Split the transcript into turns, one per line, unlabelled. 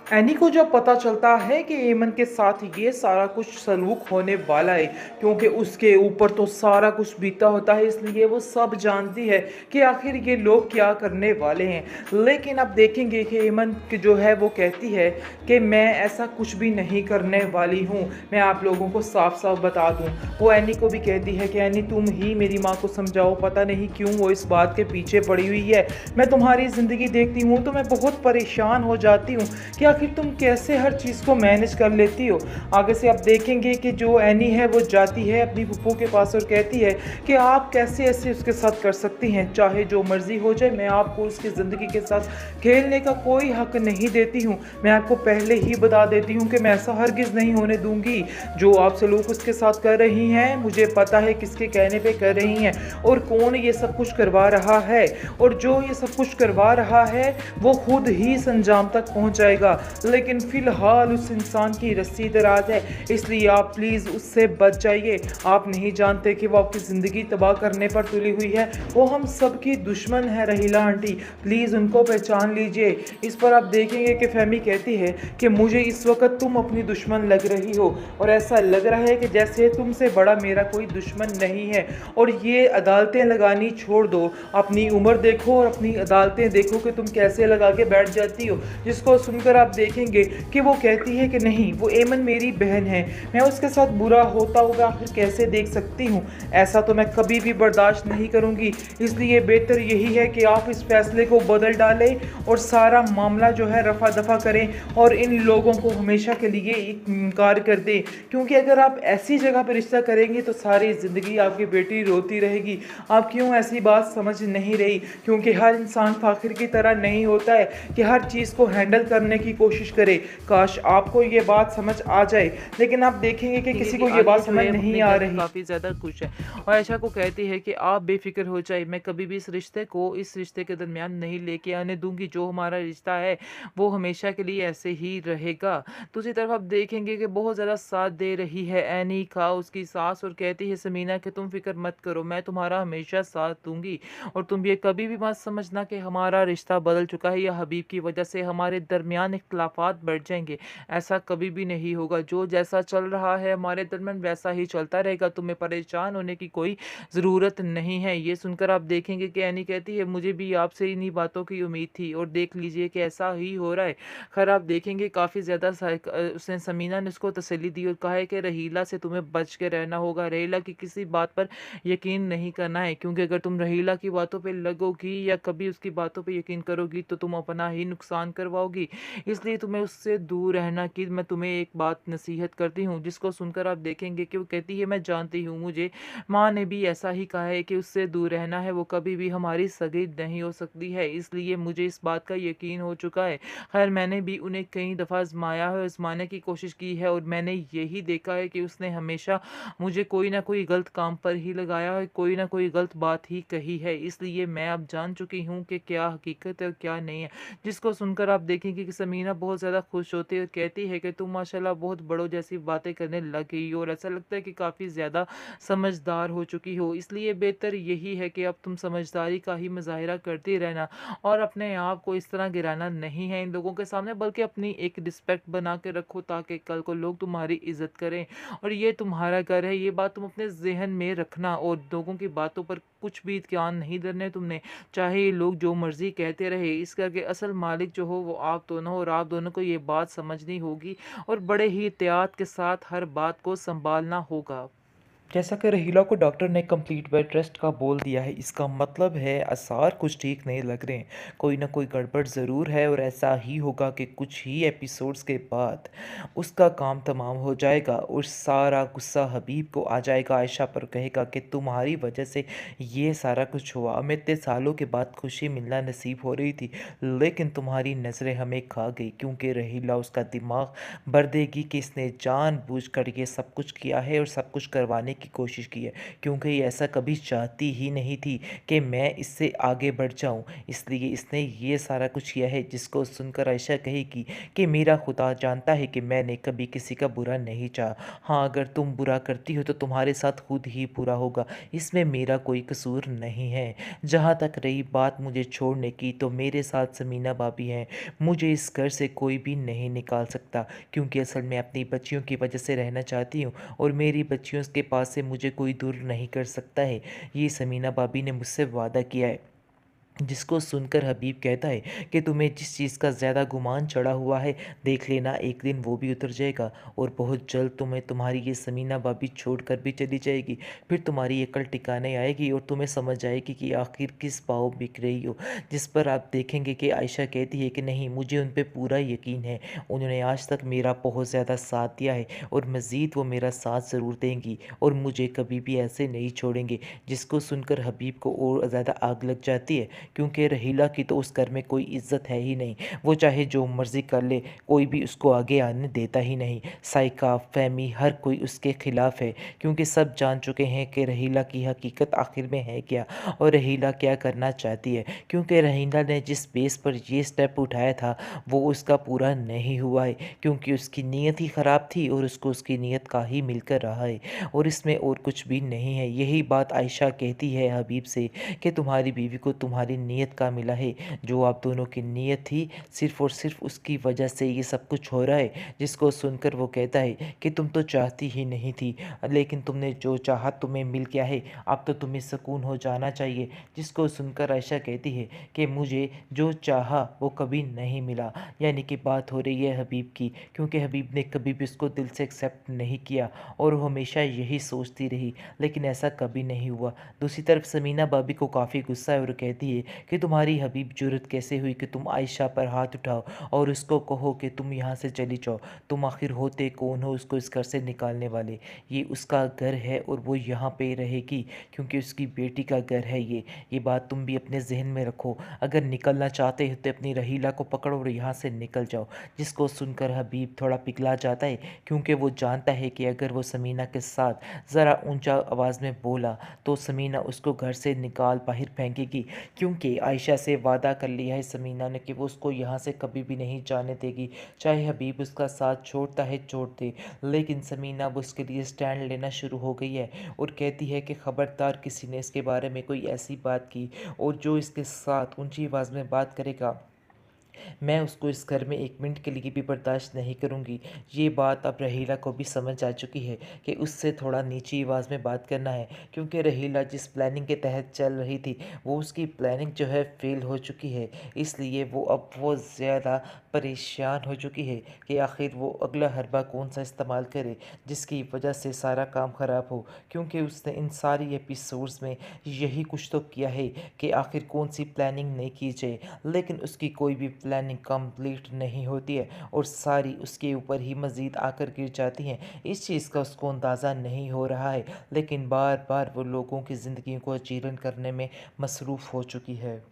Any को जब पता चलता है कि एमन के साथ ये सारा कुछ सलूक होने वाला है, क्योंकि उसके ऊपर तो सारा कुछ बीता होता है, इसलिए वो सब जानती है कि आखिर ये लोग क्या करने वाले हैं। लेकिन अब देखेंगे कि एमन जो है वो कहती है कि मैं ऐसा कुछ भी नहीं करने वाली हूँ, मैं आप लोगों को साफ साफ बता दूँ। वो एनी को भी कहती है कि एनी तुम ही मेरी माँ को समझाओ, पता नहीं क्यों वो इस बात के पीछे पड़ी हुई है। मैं तुम्हारी ज़िंदगी देखती हूँ तो मैं बहुत परेशान हो जाती हूँ कि आखिर तुम कैसे हर चीज़ को मैनेज कर लेती हो। आगे से आप देखेंगे कि जो एनी है वो जाती है अपनी फूफो के पास और कहती है कि आप कैसे ऐसे उसके साथ कर सकती हैं, चाहे जो मर्जी हो जाए, मैं आपको उसकी ज़िंदगी के साथ खेलने का कोई हक नहीं देती हूँ। मैं आपको पहले ही बता देती हूँ कि मैं ऐसा हरगिज़ नहीं होने दूंगी। जो आप सलूक उसके साथ कर रही हैं, मुझे पता है किसके कहने पे कर रही हैं और कौन ये सब कुछ करवा रहा है, और जो ये सब कुछ करवा रहा है वो खुद ही संजाम तक पहुँच जाएगा। लेकिन फ़िलहाल उस इंसान की रस्सी दराज है, इसलिए आप प्लीज़ उससे बच जाइए। आप नहीं जानते कि वो आपकी ज़िंदगी तबाह करने पर तुली हुई है। वो हम सब की दुश्मन है रहीला आंटी, प्लीज़ उनको पहचान लीजिए। इस पर आप देखेंगे कि फ़हमी कहती है कि मुझे इस वक्त तुम अपनी दुश्मन लग रही हो, और ऐसा लग रहा है कि जैसे तुमसे बड़ा मेरा कोई दुश्मन नहीं है। और ये अदालतें लगानी छोड़ दो, अपनी उम्र देखो और अपनी अदालतें देखो कि तुम कैसे लगा के बैठ जाती हो। जिसको सुनकर आप देखेंगे कि वो कहती है कि नहीं, वो एमन मेरी बहन है, मैं उसके साथ बुरा होता होगा आखिर कैसे देख सकती हूँ, ऐसा तो मैं कभी भी बर्दाश्त नहीं करूँगी। इसलिए बेहतर यही है कि आप इस फैसले को बदल डालें और सारा मामला जो है रफा दफा करें और इन लोगों को हमेशा के लिए इनकार कर दें। क्योंकि अगर आप ऐसी जगह पर रिश्ता करेंगे तो सारी ज़िंदगी आपकी बेटी रोती रहेगी। आप क्यों ऐसी बात समझ नहीं रही? क्योंकि हर इंसान फ़ाखिर की तरह नहीं होता है कि हर चीज़ को हैंडल करने की कोशिश करे। काश आपको ये बात समझ आ जाए, लेकिन आप देखेंगे कि
देखेंगे
किसी
कि
को ये
आलिया
बात
जो
समझ
है
नहीं
अपने
आ
घर में
रही।
काफ़ी ज़्यादा खुश है और आयशा को कहती है कि आप बेफिक्र हो जाए, मैं कभी भी इस रिश्ते के दरमियान नहीं लेके आने दूंगी। जो हमारा रिश्ता है वो हमेशा के लिए ऐसे ही रहेगा। दूसरी तरफ आप देखेंगे कि बहुत ज़्यादा साथ दे रही है एनी का उसकी सास, और कहती है समीना कि तुम फिक्र मत करो, मैं तुम्हारा हमेशा साथ दूंगी और तुम ये कभी भी मत समझना कि हमारा रिश्ता बदल चुका है या हबीब की वजह से हमारे दरमियान इख्तलाफात बढ़ जाएंगे। ऐसा कभी भी नहीं होगा। जो जैसा चल रहा है हमारे दरमियान वैसा ही चलता रहेगा। तुम्हें परेशान होने की कोई ज़रूरत नहीं है। ये सुनकर आप देखेंगे कि एनी कहती है मुझे भी आपसे इन्हीं बातों की उम्मीद थी और देख लीजिए कि ऐसा ही हो रहा है। खैर आप देखेंगे काफ़ी ज़्यादा उसने समीना ने उसको तसल्ली दी और कहा है कि रहीला से तुम्हें बच के रहना होगा। रहीला की किसी बात पर यकीन नहीं करना है, क्योंकि अगर तुम रहीला की बातों पे लगोगी या कभी उसकी बातों पे यकीन करोगी तो तुम अपना ही नुकसान करवाओगी। इसलिए तुम्हें उससे दूर रहना की मैं तुम्हें एक बात नसीहत करती हूँ। जिसको सुनकर आप देखेंगे कि वो कहती है मैं जानती हूँ, मुझे माँ ने भी ऐसा ही कहा है कि उससे दूर रहना है, वो कभी भी हमारी सगी नहीं हो सकती है। इसलिए मुझे इस बात का यकीन हो चुका है। खैर मैंने भी उन्हें कई दफ़ा आजमाया है, आजमाने की कोशिश की है और मैंने यही देखा है कि उसने हमेशा मुझे कोई ना कोई गलत काम पर ही लगाया है, कोई ना कोई गलत बात ही कही है। इसलिए मैं अब जान चुकी हूँ कि क्या हकीकत है और क्या नहीं है। जिसको सुनकर आप देखेंगे कि समीना बहुत ज़्यादा खुश होती है और कहती है कि तुम माशाल्लाह बहुत बड़ों जैसी बातें करने लग गई हो और ऐसा लगता है कि काफ़ी ज़्यादा समझदार हो चुकी हो। इसलिए बेहतर यही है कि अब तुम समझदारी का ही मुज़ाहिरा करती रहना और अपने आप को इस तरह गिराना नहीं है इन लोगों के सामने, बल्कि अपनी एक रिस्पेक्ट बना के रखो ताकि कल को लोग तुम्हारी इज़्ज़त करें और ये तुम्हारा घर है। ये बात तुम अपने ज़हन में रखना और लोगों की बातों पर कुछ भी कान नहीं धरने तुमने, चाहे ये लोग जो मर्ज़ी कहते रहे। इस घर के असल मालिक जो हो वो आप दोनों हो और आप दोनों को ये बात समझनी होगी और बड़े ही एहतियात के साथ हर बात को सँभालना होगा।
जैसा कि रहीला को डॉक्टर ने कंप्लीट बेड रेस्ट का बोल दिया है, इसका मतलब है आसार कुछ ठीक नहीं लग रहे हैं। कोई ना कोई गड़बड़ ज़रूर है और ऐसा ही होगा कि कुछ ही एपिसोड्स के बाद उसका काम तमाम हो जाएगा और सारा गुस्सा हबीब को आ जाएगा। आयशा पर कहेगा कि तुम्हारी वजह से ये सारा कुछ हुआ, हमें इतने सालों के बाद खुशी मिलना नसीब हो रही थी, लेकिन तुम्हारी नज़रें हमें खा गई। क्योंकि रहीला उसका दिमाग भर देगी कि इसने जानबूझकर ये सब कुछ किया है और सब कुछ करवाने की कोशिश की है, क्योंकि ये ऐसा कभी चाहती ही नहीं थी कि मैं इससे आगे बढ़ जाऊँ। इसलिए इसने ये सारा कुछ किया है, जिसको सुनकर आयशा कहेगी कि मेरा खुदा जानता है कि मैंने कभी किसी का बुरा नहीं चाहा। हाँ, अगर तुम बुरा करती हो तो तुम्हारे साथ खुद ही बुरा होगा, इसमें मेरा कोई कसूर नहीं है। जहाँ तक रही बात मुझे छोड़ने की, तो मेरे साथ समीना भाभी हैं। मुझे इस घर से कोई भी नहीं निकाल सकता, क्योंकि असल में अपनी बच्चियों की वजह से रहना चाहती हूँ और मेरी बच्चियों के पास से मुझे कोई दूर नहीं कर सकता है। ये समीना भाभी ने मुझसे वादा किया है। जिसको सुनकर हबीब कहता है कि तुम्हें जिस चीज़ का ज़्यादा गुमान चढ़ा हुआ है, देख लेना एक दिन वो भी उतर जाएगा और बहुत जल्द तुम्हें तुम्हारी ये समीना भाभी छोड़कर भी चली जाएगी। फिर तुम्हारी अकल ठिकाने आएगी और तुम्हें समझ आएगी कि आखिर किस पाँव बिक रही हो। जिस पर आप देखेंगे कि आयशा कहती है कि नहीं, मुझे उन पर पूरा यकीन है। उन्होंने आज तक मेरा बहुत ज़्यादा साथ दिया है और मज़ीद वो मेरा साथ ज़रूर देंगी और मुझे कभी भी ऐसे नहीं छोड़ेंगे। जिसको सुनकर हबीब को और ज़्यादा आग लग जाती है, क्योंकि रहीला की तो उस घर में कोई इज्जत है ही नहीं। वो चाहे जो मर्ज़ी कर ले, कोई भी उसको आगे आने देता ही नहीं। साइका, फहमी, हर कोई उसके ख़िलाफ़ है, क्योंकि सब जान चुके हैं कि रहीला की हकीकत आखिर में है क्या और रहीला क्या करना चाहती है। क्योंकि रहीला ने जिस बेस पर ये स्टेप उठाया था वो उसका पूरा नहीं हुआ है, क्योंकि उसकी नीयत ही ख़राब थी और उसको उसकी नीयत का ही मिलकर रहा है और इसमें और कुछ भी नहीं है। यही बात आयशा कहती है हबीब से कि तुम्हारी बीवी को तुम्हारी नीयत का मिला है। जो आप दोनों की नीयत थी, सिर्फ़ और सिर्फ उसकी वजह से ये सब कुछ हो रहा है। जिसको सुनकर वो कहता है कि तुम तो चाहती ही नहीं थी, लेकिन तुमने जो चाहा तुम्हें मिल गया है, अब तो तुम्हें सुकून हो जाना चाहिए। जिसको सुनकर आयशा कहती है कि मुझे जो चाहा वो कभी नहीं मिला। यानी कि बात हो रही है हबीब की, क्योंकि हबीब ने कभी भी उसको दिल से एक्सेप्ट नहीं किया और वो हमेशा यही सोचती रही, लेकिन ऐसा कभी नहीं हुआ। दूसरी तरफ समीना भाभी को काफ़ी गुस्सा है और कहती है कि तुम्हारी हबीब जुर्रत कैसे हुई कि तुम आयशा पर हाथ उठाओ और उसको कहो कि तुम यहाँ से चली जाओ। तुम आखिर होते कौन हो उसको इस घर से निकालने वाले? ये उसका घर है और वो यहाँ पे रहेगी, क्योंकि उसकी बेटी का घर है ये बात तुम भी अपने जहन में रखो। अगर निकलना चाहते हो तो अपनी रहीला को पकड़ो और यहाँ से निकल जाओ। जिसको सुनकर हबीब थोड़ा पिघला जाता है, क्योंकि वो जानता है कि अगर वो समीना के साथ ज़रा ऊंचा आवाज़ में बोला तो समीना उसको घर से निकाल बाहर फेंकेगी, क्योंकि आयशा से वादा कर लिया है समीना ने कि वो उसको यहाँ से कभी भी नहीं जाने देगी। चाहे हबीब उसका साथ छोड़ता है छोड़ दे, लेकिन समीना अब उसके लिए स्टैंड लेना शुरू हो गई है और कहती है कि ख़बरदार किसी ने इसके बारे में कोई ऐसी बात की और जो इसके साथ ऊंची आवाज़ में बात करेगा, मैं उसको इस घर में 1 मिनट के लिए भी बर्दाश्त नहीं करूँगी। ये बात अब रहीला को भी समझ आ चुकी है कि उससे थोड़ा नीची आवाज़ में बात करना है, क्योंकि रहीला जिस प्लानिंग के तहत चल रही थी वो उसकी प्लानिंग जो है फ़ेल हो चुकी है। इसलिए वो अब वो ज़्यादा परेशान हो चुकी है कि आखिर वो अगला हरबा कौन सा इस्तेमाल करे जिसकी वजह से सारा काम ख़राब हो, क्योंकि उसने इन सारी एपिसोड्स में यही कुछ तो किया है कि आखिर कौन सी प्लानिंग नहीं की जाए, लेकिन उसकी कोई भी प्लानिंग कंप्लीट नहीं होती है और सारी उसके ऊपर ही मज़ीद आकर गिर जाती हैं। इस चीज़ का उसको अंदाज़ा नहीं हो रहा है, लेकिन बार बार वो लोगों की ज़िंदगी को जीर्ण करने में मसरूफ़ हो चुकी है।